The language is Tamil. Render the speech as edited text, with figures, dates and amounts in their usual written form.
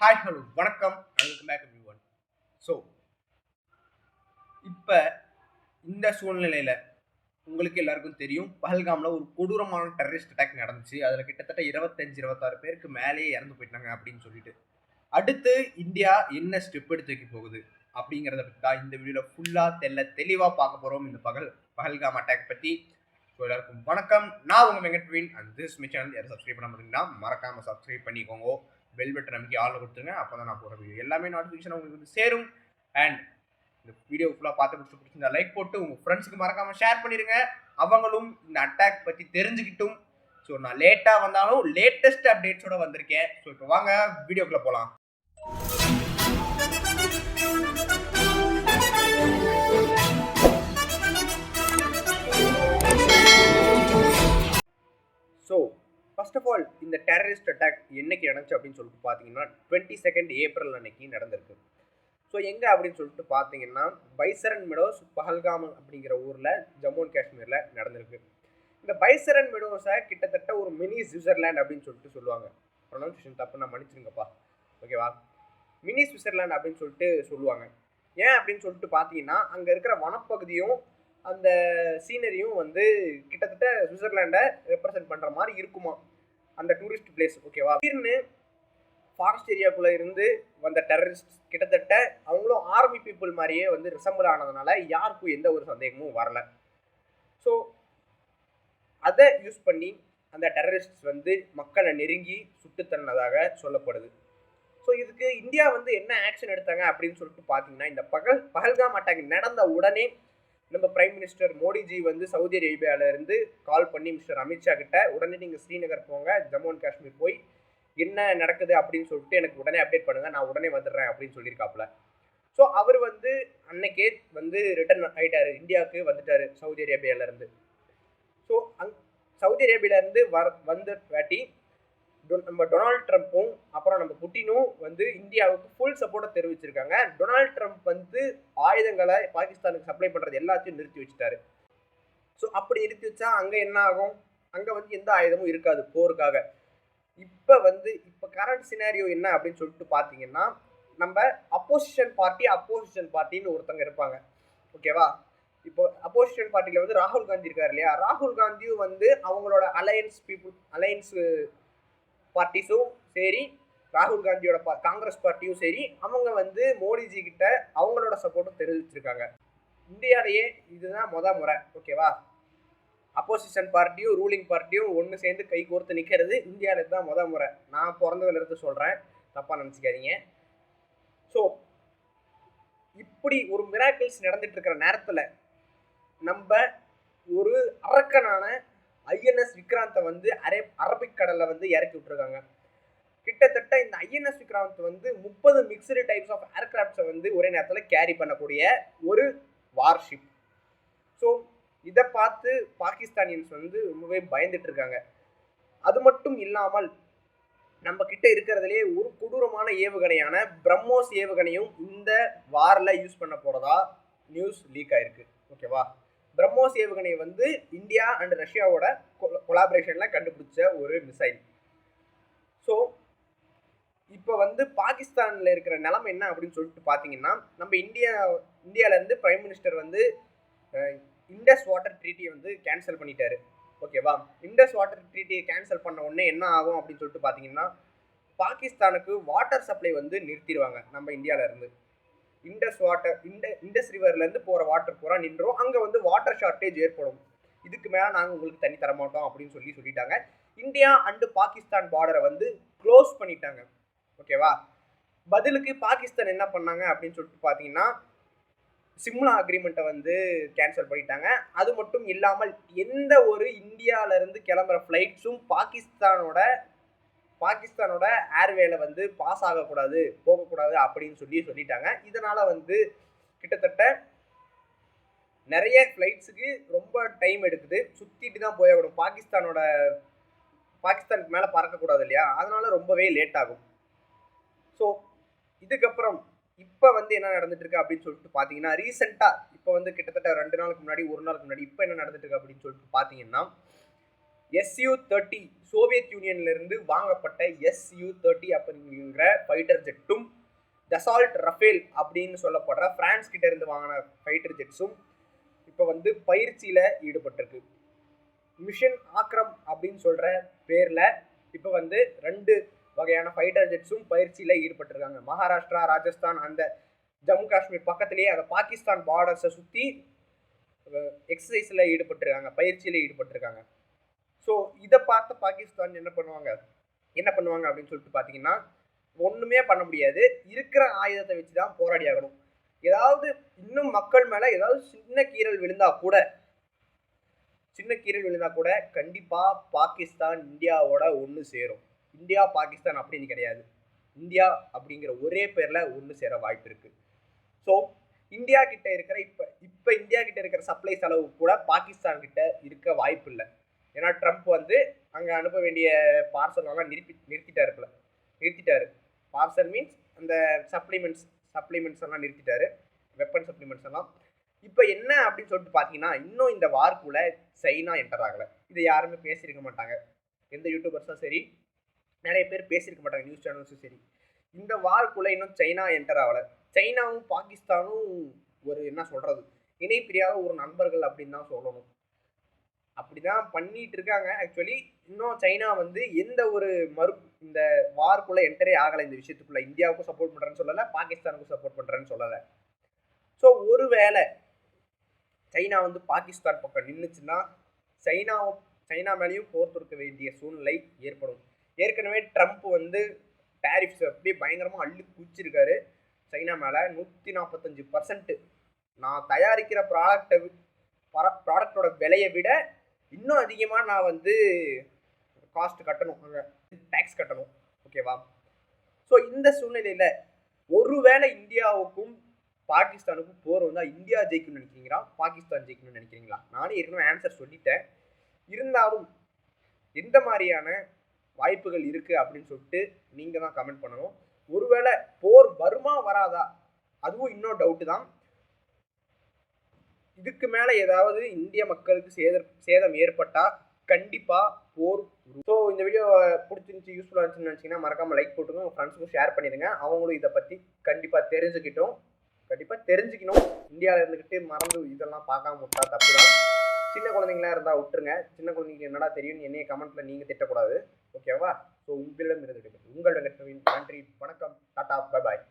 ஹாய் ஹலோ வணக்கம் and welcome back everyone. So இப்போ இந்த சூழ்நிலையில் உங்களுக்கு எல்லாருக்கும் தெரியும், பஹல்காமில் ஒரு கொடூரமான டெரரிஸ்ட் அட்டாக் நடந்துச்சு. அதில் கிட்டத்தட்ட 25-26 பேருக்கு மேலேயே இறந்து போயிட்டாங்க அப்படின்னு சொல்லிட்டு, அடுத்து இந்தியா என்ன ஸ்டெப் எடுத்து வைக்க போகுது அப்படிங்கிறத பற்றி தான் இந்த வீடியோவில் ஃபுல்லாக தெளிவாக பார்க்க போகிறோம். இந்த பஹல்காம் அட்டாக் பற்றி. ஸோ எல்லாருக்கும் வணக்கம், நான் உங்கள் வெங்கட்வின் அண்ட் திஸ் மை சேனல். யாரும் சப்ஸ்கிரைப் பண்ண முடியுங்கன்னா மறக்காமல் சப்ஸ்கிரைப் பண்ணிக்கோங்க. பெல் பட்டன் நமக்கு ஆள் கொடுத்துருங்க. அப்போ தான் நான் போகிற வீடியோ எல்லாமே நோட்டிஃபிகேஷன் உங்களுக்கு வந்து சேரும். அண்ட் இந்த வீடியோ ஃபுல்லாக பார்த்து பிடிச்சிருந்தா லைக் போட்டு உங்கள் ஃப்ரெண்ட்ஸுக்கு மறக்காமல் ஷேர் பண்ணிடுங்க. அவங்களும் இந்த அட்டாக் பற்றி தெரிஞ்சுக்கிட்டும். ஸோ நான் லேட்டாக வந்தாலும் லேட்டஸ்ட் அப்டேட்ஸோட வந்திருக்கேன். ஸோ இப்போ வாங்க வீடியோக்குள்ளே போகலாம். ஸோ ஃபர்ஸ்ட் ஆஃப் ஆல், இந்த டெரரிஸ்ட் அட்டாக் என்னைக்கு நடந்துச்சு அப்படின்னு சொல்லிட்டு பார்த்தீங்கன்னா 22 ஏப்ரல் அன்னைக்கு நடந்திருக்கு. ஸோ எங்கே அப்படின்னு சொல்லிட்டு பார்த்தீங்கன்னா பைசரன் மெடோஸ் பஹல்காம் அப்படிங்கிற ஊரில் ஜம்மு அண்ட் காஷ்மீரில் நடந்திருக்கு. இந்த பைசரன் மெடோஸை கிட்டத்தட்ட ஒரு மினி சுவிட்சர்லாண்ட் அப்படின்னு சொல்லிட்டு சொல்லுவாங்க. ப்ரொனவுன்சியேஷன் தப்பு, நான் மன்னிச்சிருங்கப்பா, ஓகேவா? மினி சுவிட்சர்லாண்ட் அப்படின்னு சொல்லிட்டு சொல்லுவாங்க. ஏன் அப்படின்னு சொல்லிட்டு பார்த்தீங்கன்னா அங்கே இருக்கிற வனப்பகுதியும் அந்த சீனரியும் வந்து கிட்டத்தட்ட சுவிட்சர்லாண்டை ரெப்ரசென்ட் பண்ணுற மாதிரி இருக்குமா அந்த டூரிஸ்ட் பிளேஸ், ஓகேவா? திடீர்னு ஃபாரஸ்ட் ஏரியாக்குள்ளே இருந்து வந்த டெரரிஸ்ட் கிட்டத்தட்ட அவங்களும் ஆர்மி பீப்புள் மாதிரியே வந்து ரிசம்பிள் ஆனதுனால யாருக்கும் எந்த ஒரு சந்தேகமும் வரல. ஸோ அதை யூஸ் பண்ணி அந்த டெரரிஸ்ட் வந்து மக்களை நெருங்கி சுட்டு தன்னதாக சொல்லப்படுது. ஸோ இதுக்கு இந்தியா வந்து என்ன ஆக்ஷன் எடுத்தாங்க அப்படின்னு சொல்லிட்டு பார்த்தீங்கன்னா, இந்த பஹல்காம் அட்டாக் நடந்த உடனே நம்ம பிரைம் மினிஸ்டர் மோடிஜி வந்து சவுதி அரேபியாவிலேருந்து கால் பண்ணி மிஸ்டர் அமித்ஷா கிட்ட உடனே நீங்கள் ஸ்ரீநகர் போங்க, ஜம்மு அண்ட் காஷ்மீர் போய் என்ன நடக்குது அப்படின்னு சொல்லிட்டு எனக்கு உடனே அப்டேட் பண்ணுங்க, நான் உடனே வந்துடுறேன் அப்படின்னு சொல்லியிருக்காப்புல. ஸோ அவர் வந்து அன்னைக்கே வந்து ரிட்டர்ன் ஆகிட்டாரு, இந்தியாவுக்கு வந்துட்டாரு சவுதி அரேபியாவிலேருந்து. ஸோ சவுதி அரேபியாவிலேருந்து வந்த வாட்டி நம்ம டொனால்ட் ட்ரம்ப்பும் அப்புறம் நம்ம புட்டினும் வந்து இந்தியாவுக்கு ஃபுல் சப்போர்ட்டை தெரிவிச்சிருக்காங்க. டொனால்ட் ட்ரம்ப் வந்து ஆயுதங்களை பாகிஸ்தானுக்கு சப்ளை பண்ணுறது எல்லாத்தையும் நிறுத்தி வச்சுட்டாரு. ஸோ அப்படி நிறுத்தி வச்சா அங்கே என்ன ஆகும்? அங்கே வந்து எந்த ஆயுதமும் இருக்காது போருக்காக. இப்போ கரண்ட் சினாரியோ என்ன அப்படின்னு சொல்லிட்டு பார்த்தீங்கன்னா, நம்ம அப்போசிஷன் பார்ட்டின்னு ஒருத்தங்க இருப்பாங்க, ஓகேவா? இப்போ அப்போசிஷன் பார்ட்டியில் வந்து ராகுல் காந்தி இருக்கார் இல்லையா? ராகுல் காந்தியும் வந்து அவங்களோட அலையன்ஸ் பார்ட்டிஸும் சரி, ராகுல் காந்தியோட காங்கிரஸ் பார்ட்டியும் சரி, அவங்க வந்து மோடிஜி கிட்ட அவங்களோட சப்போர்ட்டும் தெரிவிச்சிருக்காங்க. இந்தியாவிலேயே இதுதான் முறை, ஓகேவா? அப்போசிஷன் பார்ட்டியும் ரூலிங் பார்ட்டியும் ஒன்று சேர்ந்து கை கோர்த்து நிற்கிறது இந்தியாவில் தான் முறை. நான் பிறந்ததுலேருந்து சொல்கிறேன், தப்பாக நினச்சிக்காதீங்க. ஸோ இப்படி ஒரு மிராக்கிள்ஸ் நடந்துட்டு இருக்கிற நேரத்தில் நம்ம ஒரு அரக்கனான ஐஎன்எஸ் விக்ராந்தை வந்து அரபிக் கடலில் வந்து இறக்கி விட்டுருக்காங்க. கிட்டத்தட்ட இந்த ஐஎன்எஸ் விக்ராந்த் வந்து 30 மிக்சடு டைப்ஸ் ஆஃப் ஏர்கிராஃப்ட்ஸை வந்து ஒரே நேரத்தில் கேரி பண்ணக்கூடிய ஒரு வார்ஷிப். ஸோ இதை பார்த்து பாகிஸ்தானியன்ஸ் வந்து ரொம்பவே பயந்துட்டு இருக்காங்க. அது மட்டும் இல்லாமல் நம்ம கிட்ட இருக்கிறதுலே ஒரு கொடூரமான ஏவுகணையான பிரம்மோஸ் ஏவுகணையும் இந்த வாரில் யூஸ் பண்ண போகிறதா நியூஸ் லீக் ஆயிருக்கு, ஓகேவா? பிரம்மோஸ் ஏவுகணை வந்து இந்தியா அண்ட் ரஷ்யாவோட கொலாபரேஷனில் கண்டுபிடிச்ச ஒரு மிசைல். ஸோ இப்போ வந்து பாகிஸ்தானில் இருக்கிற நிலைமை என்ன அப்படின்னு சொல்லிட்டு பார்த்தீங்கன்னா, நம்ம இந்தியாவிலேருந்து பிரைம் மினிஸ்டர் வந்து இண்டஸ் வாட்டர் ட்ரீட்டியை வந்து கேன்சல் பண்ணிட்டாரு, ஓகேவா? இண்டஸ் வாட்டர் ட்ரீட்டியை கேன்சல் பண்ண உடனே என்ன ஆகும் அப்படின்னு சொல்லிட்டு பார்த்தீங்கன்னா, பாகிஸ்தானுக்கு வாட்டர் சப்ளை வந்து நிறுத்திடுவாங்க. நம்ம இந்தியாவிலேருந்து இண்டஸ் ரிவர்லேருந்து போகிற வாட்டர் பூரா நின்றோம். அங்கே வந்து வாட்டர் ஷார்ட்டேஜ் ஏற்படும். இதுக்கு மேலே நாங்கள் உங்களுக்கு தண்ணி தரமாட்டோம் அப்படின்னு சொல்லிட்டாங்க. இந்தியா அண்டு பாகிஸ்தான் பார்டரை வந்து க்ளோஸ் பண்ணிட்டாங்க, ஓகேவா? பதிலுக்கு பாகிஸ்தான் என்ன பண்ணாங்க அப்படின்னு சொல்லிட்டு பார்த்தீங்கன்னா, சிம்லா அக்ரிமெண்ட்டை வந்து கேன்சல் பண்ணிட்டாங்க. அது மட்டும் இல்லாமல் எந்த ஒரு இந்தியாவிலேருந்து கிளம்புற ஃப்ளைட்ஸும் பாகிஸ்தானோட ஏர்வேல வந்து பாஸ் ஆகக்கூடாது, போகக்கூடாது அப்படின்னு சொல்லிட்டாங்க. இதனால் வந்து கிட்டத்தட்ட நிறைய ஃப்ளைட்ஸுக்கு ரொம்ப டைம் எடுக்குது, சுற்றிட்டு தான் போயாகணும். பாகிஸ்தானுக்கு மேலே பறக்கக்கூடாது இல்லையா? அதனால ரொம்பவே லேட் ஆகும். ஸோ இதுக்கப்புறம் இப்போ வந்து என்ன நடந்துட்டு இருக்கு அப்படின்னு சொல்லிட்டு பார்த்தீங்கன்னா, ரீசெண்டாக இப்போ வந்து கிட்டத்தட்ட 2 நாளுக்கு முன்னாடி 1 நாளுக்கு முன்னாடி இப்போ என்ன நடந்துட்டு இருக்கு அப்படின்னு சொல்லிட்டு பார்த்தீங்கன்னா, SU-30 சோவியத் யூனியன்லேருந்து வாங்கப்பட்ட SU-30 அப்படிங்கிற ஃபைட்டர் ஜெட்டும், டசால்ட் ரஃபேல் அப்படின்னு சொல்லப்படுற பிரான்ஸ் கிட்ட இருந்து வாங்கின ஃபைட்டர் ஜெட்ஸும் இப்போ வந்து பயிற்சியில் ஈடுபட்டிருக்கு. மிஷன் ஆக்ரம் அப்படின்னு சொல்கிற பேரில் இப்போ வந்து 2 வகையான ஃபைட்டர் ஜெட்ஸும் பயிற்சியில் ஈடுபட்டிருக்காங்க. மகாராஷ்டிரா, ராஜஸ்தான், அந்த ஜம்மு காஷ்மீர் பக்கத்துலேயே அந்த பாகிஸ்தான் பார்டர்ஸை சுற்றி எக்ஸசைஸில் ஈடுபட்டிருக்காங்க, பயிற்சியில் ஈடுபட்டிருக்காங்க. ஸோ இதை பார்த்த பாகிஸ்தான் என்ன பண்ணுவாங்க அப்படின்னு சொல்லிட்டு பார்த்தீங்கன்னா, ஒன்றுமே பண்ண முடியாது. இருக்கிற ஆயுதத்தை வச்சு தான் போராடி ஆகணும். ஏதாவது இன்னும் மக்கள் மேலே ஏதாவது சின்ன கீறல் விழுந்தா கூட கண்டிப்பாக பாகிஸ்தான் இந்தியாவோட ஒன்று சேரும். இந்தியா பாகிஸ்தான் அப்படின்னு கிடையாது, இந்தியா அப்படிங்கிற ஒரே பேரில் ஒன்று சேர வாய்ப்பு இருக்குது. ஸோ இந்தியா கிட்ட இருக்கிற இப்போ இந்தியா கிட்ட இருக்கிற சப்ளை செலவு கூட பாகிஸ்தான் கிட்ட இருக்க வாய்ப்பு இல்லை. ஏன்னா ட்ரம்ப் வந்து அங்கே அனுப்ப வேண்டிய பார்சல்லாம் நிறுத்திட்டாரு. பார்சல் மீன்ஸ் அந்த சப்ளிமெண்ட்ஸ் எல்லாம் நிறுத்திட்டாரு, வெப்பன் சப்ளிமெண்ட்ஸ் எல்லாம். இப்போ என்ன அப்படின்னு சொல்லிட்டு பார்த்தீங்கன்னா, இன்னும் இந்த வார்க்குள்ள சைனா என்டர் ஆகலை. இதை யாருமே பேசியிருக்க மாட்டாங்க, எந்த யூடியூபர்ஸும் சரி, நிறைய பேர் பேசியிருக்க மாட்டாங்க, நியூஸ் சேனல்ஸும் சரி. இந்த வார்க்குள்ள இன்னும் சைனா என்டர் ஆகலை. சைனாவும் பாகிஸ்தானும் ஒரு என்ன சொல்கிறது, இணை பிரியாத ஒரு நண்பர்கள் அப்படின்னு தான் சொல்லணும். அப்படி தான் பண்ணிட்டு இருக்காங்க. ஆக்சுவலி இன்னும் சைனா வந்து எந்த ஒரு இந்த வார்க்குள்ளே என்டரே ஆகலை. இந்த விஷயத்துக்குள்ளே இந்தியாவுக்கும் சப்போர்ட் பண்ணுறேன்னு சொல்லலை, பாகிஸ்தானுக்கும் சப்போர்ட் பண்ணுறேன்னு சொல்லலை. ஸோ ஒருவேளை சைனா வந்து பாகிஸ்தான் பக்கம் நின்றுச்சுன்னா சைனா மேலேயும் போர் தொடுக்க வேண்டிய சூழ்நிலை ஏற்படும். ஏற்கனவே ட்ரம்ப் வந்து டேரிஃப்ஸ் அப்படியே பயங்கரமாக அள்ளி குச்சிருக்காரு சைனா மேலே. 145% நான் தயாரிக்கிற ப்ராடக்டோட விலையை விட இன்னும் அதிகமாக நான் வந்து காஸ்ட் கட்டணும், டேக்ஸ் கட்டணும். ஓகேவா? ஸோ இந்த சூழ்நிலையில் ஒருவேளை இந்தியாவுக்கும் பாகிஸ்தானுக்கும் போர் வந்தால் இந்தியா ஜெயிக்கணும்னு நினைக்கிறீங்களா, பாகிஸ்தான் ஜெயிக்கணும்னு நினைக்கிறீங்களா? நானே ஏற்கனவே ஆன்சர் சொல்லிட்டேன். இருந்தாலும் எந்த மாதிரியான வாய்ப்புகள் இருக்குது அப்படின்னு சொல்லிட்டு நீங்கள் தான் கமெண்ட் பண்ணணும். ஒருவேளை போர் வருமா வராதா, அதுவும் இன்னும் டவுட்டு தான். இதுக்கு மேலே ஏதாவது இந்திய மக்களுக்கு சேதம் ஏற்பட்டால் கண்டிப்பாக போர். ஸோ இந்த வீடியோ பிடிச்சிருந்துச்சி, யூஸ்ஃபுல்லாக இருந்துச்சுன்னு நினச்சிங்கன்னா மறக்காமல் லைக் போட்டுங்க, உங்கள் ஃப்ரெண்ட்ஸுக்கும் ஷேர் பண்ணிடுங்க. அவங்களும் இதை பற்றி கண்டிப்பாக தெரிஞ்சுக்கணும். இந்தியாவில் இருந்துக்கிட்டு மறந்து இதெல்லாம் பார்க்காம விட்டா தப்பு தான். சின்ன குழந்தைங்களா இருந்தால் விட்டுருங்க. சின்ன குழந்தைங்களுக்கு என்னடா தெரியும்னு என்னைய கமெண்ட்டில் நீங்கள் திட்டக்கூடாது. ஓகேவா? ஸோ உங்களிடம் நன்றி, வணக்கம், டாடா, பை பாய்.